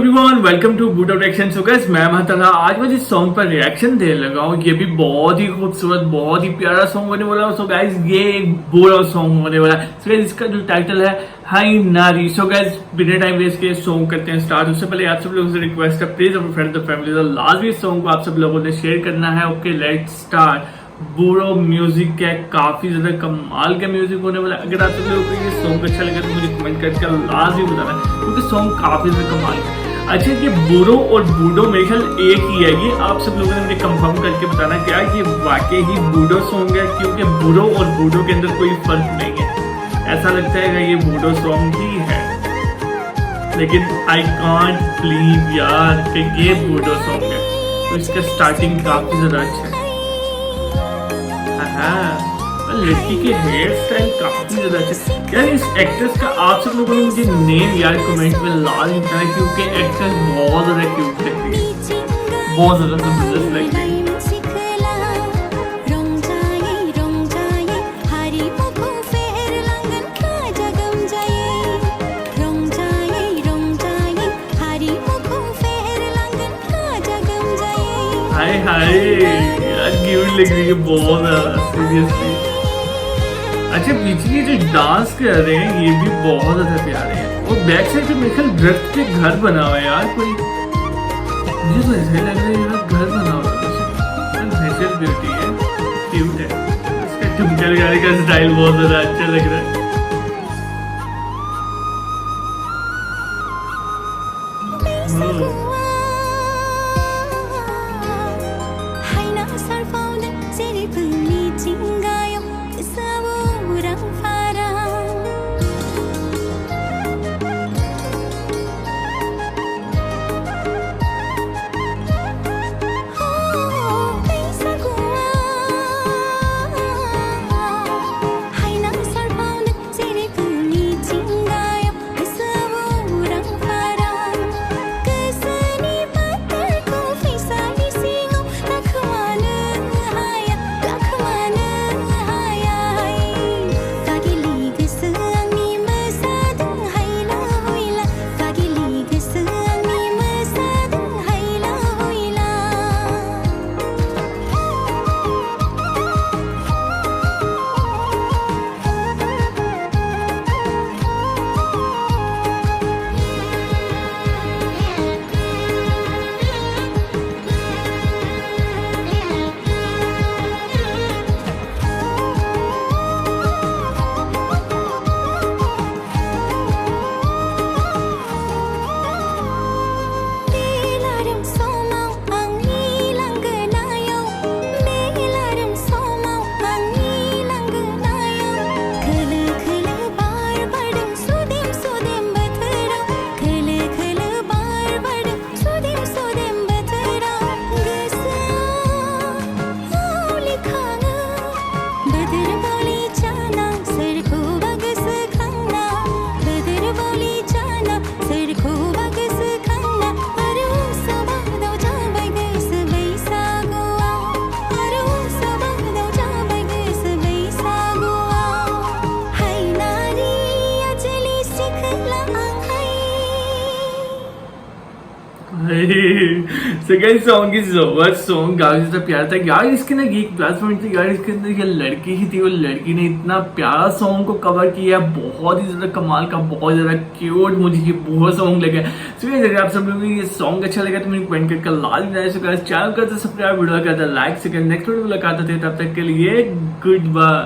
Everyone, welcome to boot out action. So guys, मैं महतला आज मैं जिस सॉन्ग पर रिएक्शन देने लगा हूँ ये भी बहुत ही खूबसूरत, बहुत ही प्यारा सॉन्ग होने वाला है। सो गाइस, ये एक बोरा सॉन्ग होने वाला है। सो गाइस, इसका जो टाइटल है हाय नारी। सो गाइस, बिना टाइम वेस्ट के सॉन्ग करते हैं स्टार्ट। उससे पहले आप सब लोगों से रिक्वेस्ट है, प्लीज अपने फ्रेंड्स और फैमिली से लास्ट भी सॉन्ग को आप सब लोगों ने शेयर करना है। Okay, let's start. Boro music का काफी ज्यादा कमाल का म्यूजिक होने वाला है। अगर आप सब लोगों को ये सॉन्ग अच्छा लगा तो मुझे कमेंट करके लाजमी बताना, क्योंकि सॉन्ग काफी ज्यादा कमाल है। अच्छा, ये बोरो और बूडो मेरे ख्याल एक ही है। ये आप सब लोगों ने मुझे कंफर्म करके बताना क्या ये वाकई ही बूडो सॉन्ग है, क्योंकि बोरो और बूडो के अंदर कोई फर्क नहीं है। ऐसा लगता है कि ये बूडो सॉन्ग ही है, लेकिन आई कांट बिलीव यार कि ये बूडो सॉन्ग है। तो इसका स्टार्टिंग काफी ज्यादा अच्छा है। लड़की के हेयर स्टाइल काफी ज्यादा अच्छा है यार। इस एक्ट्रेस का आप सब लोगों ने मुझे नेम यार कमेंट में लाजमी बताना, क्योंकि एक्ट्रेस बहुत ज्यादा क्यूट लग रही है, बहुत ज्यादा जबरदस्त लग रही है। हाय हाय यार, क्यूट लग रही है बहुत ज्यादा, सीरियसली। अच्छा, पीछे ये जो डांस कर रहे हैं ये भी बहुत ज्यादा प्यारे हैं। और बैक साइड पे मेरे ख्याल दरख्त के घर बना हुआ है यार कोई, मुझे तो ऐसा लग रहा है यार घर बना हुआ है। नेचुरल ब्यूटी है, क्यूट है। इसका टुमचल गाड़ी का स्टाइल बहुत ज्यादा अच्छा लग रहा है। सॉन्ग इज जबरदस्त सॉन्ग, काफी ज्यादा प्यारा था यार। इसके ना एक प्लस पॉइंट थी यार, इसके अंदर ये लड़की ही थी और लड़की ने इतना प्यारा सॉन्ग को कवर किया, बहुत ही ज्यादा कमाल का, बहुत ज्यादा क्यूट। मुझे ये बहुत सॉन्ग लगा। सो अगर आप सब लोगों को ये सॉन्ग अच्छा लगा तो मुझे कमेंट करके लाजमी बताइए। चैनल करते सब्सक्राइब, वीडियो करते लाइक। सेकंड नेक्स्ट वीडियो मुलाकात होती है, तब तक के लिए गुड बाय।